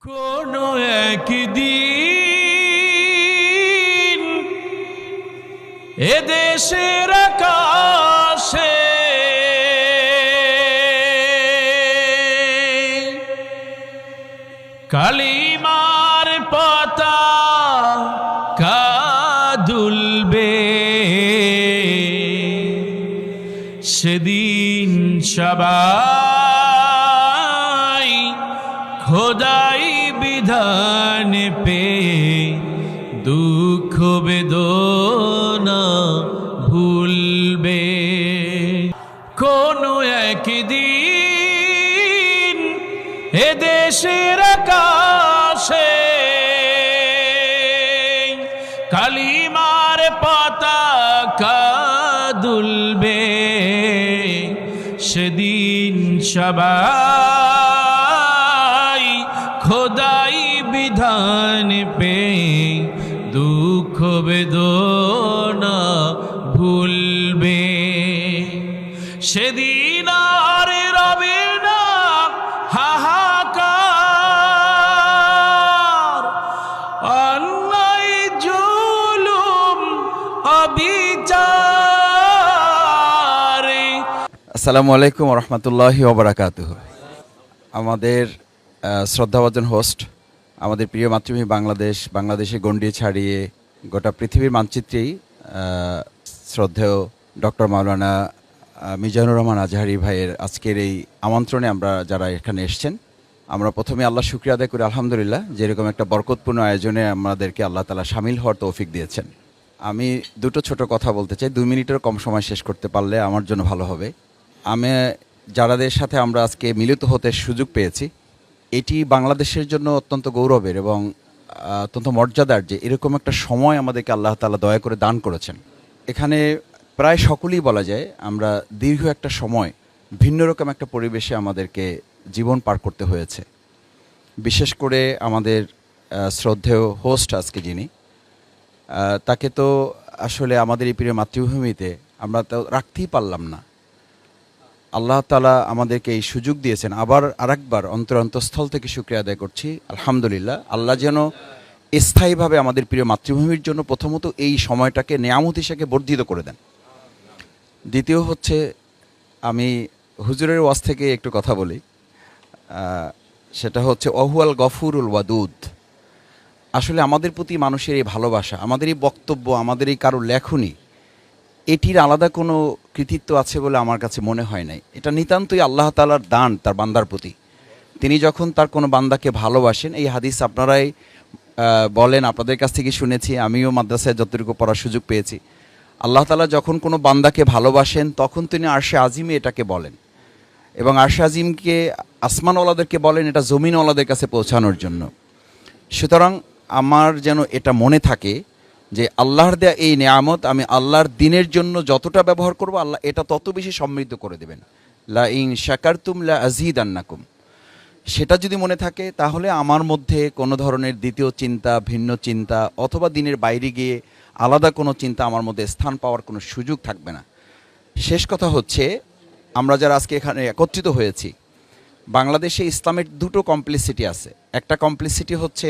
কোনো একদিন এদেশের আকাশে কালিমার পতাকা দুলবে, সেদিন সবাই খোদাই বিধান পে দুঃখ বেদনা ভুলবে। কোনো একদিন এদেশের আকাশে কালিমার পতাকা দুলবে, সেদিন সবাই খোদাই বিধান পে দুঃখ বেদনা ভুলবে। সেদিন আর রবে না হাহাকার, অন্যায় জুলুম অবিচার। আসসালামু আলাইকুম রহমতুল্লাহি ওবরাকাতুহু। আমাদের শ্রদ্ধাভাজন হোস্ট, আমাদের প্রিয় মাতৃভূমি বাংলাদেশে গণ্ডি ছাড়িয়ে গোটা পৃথিবীর মানচিত্রেই শ্রদ্ধেয় ডক্টর মাওলানা মিজানুর রহমান আজহারি ভাইয়ের আজকের এই আমন্ত্রণে আমরা যারা এখানে এসেছেন, আমরা প্রথমে আল্লাহ শুকরিয়া আদায় করি আলহামদুলিল্লাহ, যেরকম একটা বরকতপূর্ণ আয়োজনে আমাদেরকে আল্লাহ তাআলা শামিল হওয়ার তৌফিক দিয়েছেন। আমি দুটো ছোট কথা বলতে চাই, 2 মিনিটের কম সময় শেষ করতে পারলে আমার জন্য ভালো হবে। আমি যারাদের সাথে আমরা আজকে মিলিত হতে সুযোগ পেয়েছি, এটি বাংলাদেশের জন্য অত্যন্ত গৌরবের এবং অত্যন্ত মর্যাদার যে এরকম একটা সময় আমাদেরকে আল্লাহ তাআলা দয়া করে দান করেছেন। এখানে প্রায় সকলেই বলা যায় আমরা দীর্ঘ একটা সময় ভিন্ন রকম একটা পরিবেশে আমাদেরকে জীবন পার করতে হয়েছে। বিশেষ করে আমাদের শ্রদ্ধেয় হোস্ট আজকে যিনি, তাকে তো আসলে আমাদের এই প্রিয় মাতৃভূমিতে আমরা তো রাখতেই পারলাম না। আল্লাহ তাআলা আমাদেরকে এই সুযোগ দিয়েছেন। আবার আরেকবার অন্তরস্থল থেকে শুকরিয়া আদায় করছি আলহামদুলিল্লাহ। আল্লাহ যেন স্থায়ীভাবে আমাদের প্রিয় মাতৃভূমির জন্য প্রথমত এই সময়টাকে নেয়ামত হিসেবে বর্ধিত করে দেন। দ্বিতীয় হচ্ছে, আমি হুজুরের ওয়াজ থেকে একটু কথা বলি, সেটা হচ্ছে অহুয়াল গফুরুল ওয়াদুদ। আসলে আমাদের প্রতি মানুষের এই ভালোবাসা, আমাদের এই বক্তব্য, আমাদের এই কারো লেখনী, এটির আলাদা কোনো কৃতিত্ব আছে বলে আমার কাছে মনে হয় নাই। এটা নিতান্তই আল্লাহ তাআলার দান তার বান্দার প্রতি। তিনি যখন তার কোনো বান্দাকে ভালোবাসেন, এই হাদিস আপনারাই বলেন, আপনাদের কাছ থেকে শুনেছি, আমিও মাদ্রাসায় যতটুকু পড়ার সুযোগ পেয়েছি, আল্লাহ তাআলা যখন কোনো বান্দাকে ভালোবাসেন তখন তিনি আরশে আজিমে এটাকে বলেন, এবং আরশে আজিমকে আসমানওয়ালাদেরকে বলেন এটা জমিনওয়ালাদের কাছে পৌঁছানোর জন্য। সুতরাং আমার যেন এটা মনে থাকে যে আল্লাহর দেয়া এই নেয়ামত আমি আল্লাহর দিনের জন্য যতটা ব্যবহার করব, আল্লাহ এটা তত বেশি সমৃদ্ধ করে দেবেন। লা ইন শাকারতুম লা আযীদান্নাকুম। সেটা যদি মনে থাকে তাহলে আমার মধ্যে কোনো ধরনের দ্বিতীয় চিন্তা, ভিন্ন চিন্তা অথবা দিনের বাইরে গিয়ে আলাদা কোনো চিন্তা আমার মধ্যে স্থান পাওয়ার কোনো সুযোগ থাকবে না। শেষ কথা হচ্ছে, আমরা যারা আজকে এখানে একত্রিত হয়েছি, বাংলাদেশে ইসলামের দুটো কমপ্লিসিটি আছে। একটা কমপ্লিসিটি হচ্ছে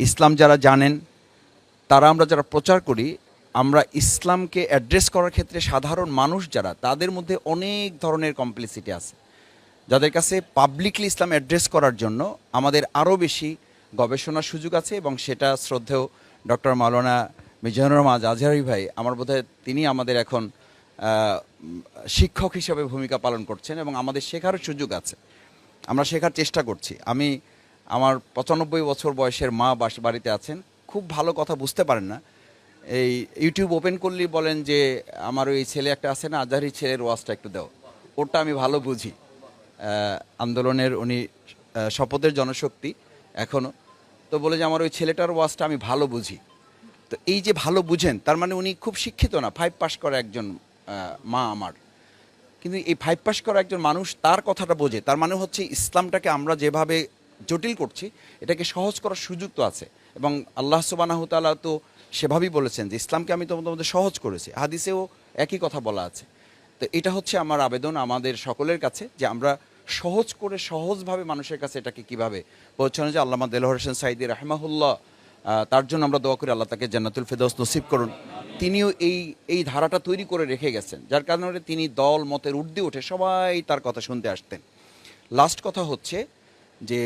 ইসলাম যারা জানেন তারা, আমরা যারা প্রচার করি, আমরা ইসলামকে অ্যাড্রেস করার ক্ষেত্রে সাধারণ মানুষ যারা, তাদের মধ্যে অনেক ধরনের কমপ্লিসিটি আছে, যাদের কাছে পাবলিকলি ইসলাম অ্যাড্রেস করার জন্য আমাদের আরও বেশি গবেষণার সুযোগ আছে। এবং সেটা শ্রদ্ধেয় ডক্টর মাওলানা মিজানুর রহমান আজহারি ভাই, আমার বোধহয় তিনি আমাদের এখন শিক্ষক হিসেবে ভূমিকা পালন করছেন এবং আমাদের শেখারও সুযোগ আছে, আমরা শেখার চেষ্টা করছি। আমার 95 বছর বয়সের মা বাড়িতে আছেন, খুব ভালো কথা বুঝতে পারেন না, এই ইউটিউব ওপেন করলেই বলেন যে আমার ওই ছেলে একটা আছে না, আজহারি ছেলের ওয়াজটা একটু দাও, ওটা আমি ভালো বুঝি। আন্দোলনের উনি শপথের জনশক্তি এখনও, তো বলে যে আমার ওই ছেলেটার ওয়াজটা আমি ভালো বুঝি। তো এই যে ভালো বুঝেন, তার মানে উনি খুব শিক্ষিত না, 5 পাস করা একজন মা আমার। কিন্তু এই 5 পাস করা একজন মানুষ তার কথাটা বোঝে, তার মানে হচ্ছে ইসলামটাকে আমরা যেভাবে জটিল করছি এটাকে সহজ করার সুযোগ তো আছে। এবং আল্লাহ সুবহানাহু ওয়া তাআলা তো সেভাবেই বলেছেন যে ইসলামকে আমি তোমাদের সহজ করেছি, হাদিসেও একই কথা বলা আছে। তো এটা হচ্ছে আমার আবেদন আমাদের সকলের কাছে, যে আমরা সহজ করে সহজভাবে মানুষের কাছে এটাকে কীভাবে পৌঁছানো যায়। আল্লামা দেলোয়ার হোসেন সাঈদী রাহিমাহুল্লাহ, তার জন্য আমরা দোয়া করি আল্লাহ তাকে জান্নাতুল ফেরদৌস নসিব করুন। তিনিও এই ধারাটা তৈরি করে রেখে গেছেন, যার কারণে তিনি দল মতের ঊর্ধ্বে উঠে সবাই তার কথা শুনতে আসতেন। লাস্ট কথা হচ্ছে যে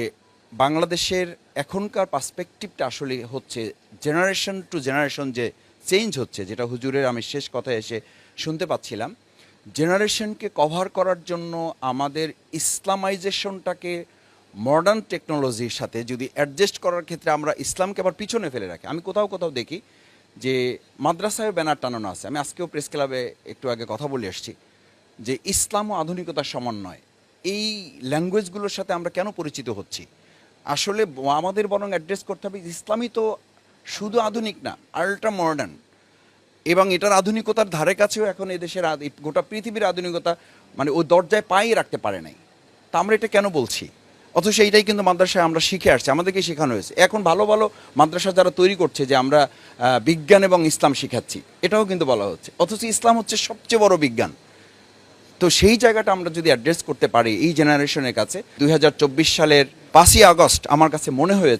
বাংলাদেশের এখনকার পার্সপেক্টিভটা আসলে হচ্ছে জেনারেশন টু জেনারেশন যে চেঞ্জ হচ্ছে, যেটা হুজুরের আমি শেষ কথা এসে শুনতে পাচ্ছিলাম, জেনারেশনকে কভার করার জন্য আমাদের ইসলামাইজেশনটাকে মডার্ন টেকনোলজির সাথে যদি অ্যাডজাস্ট করার ক্ষেত্রে আমরা ইসলামকে আবার পিছনে ফেলে রাখি। আমি কোথাও কোথাও দেখি যে মাদ্রাসায় ব্যানার টানানো আছে, আমি আজকেও প্রেস ক্লাবে একটু আগে কথা বলে এসেছি যে ইসলাম ও আধুনিকতার সমন্বয়। এই ল্যাঙ্গুয়েজগুলোর সাথে আমরা কেন পরিচিত হচ্ছি? আসলে আমাদের বরং অ্যাড্রেস করতে হবে ইসলামই তো শুধু আধুনিক না, আল্ট্রা মডার্ন, এবং এটার আধুনিকতার ধারে কাছেও এখন এদেশের গোটা পৃথিবীর আধুনিকতা মানে ওই দরজায় পাই রাখতে পারে নাই। তা আমরা এটা কেন বলছি? অথচ এইটাই কিন্তু মাদ্রাসায় আমরা শিখে আসছি, আমাদেরকে শেখানো হয়েছে। এখন ভালো ভালো মাদ্রাসা যারা তৈরি করছে যে আমরা বিজ্ঞান এবং ইসলাম শিখাচ্ছি, এটাও কিন্তু বলা হচ্ছে, অথচ ইসলাম হচ্ছে সবচেয়ে বড় বিজ্ঞান। তো সেই জায়গাটা আমরা যদি অ্যাড্রেস করতে পারি এই জেনারেশনের কাছে, 2024 সালের 5ই আগস্ট আমার কাছে মনে হয়েছে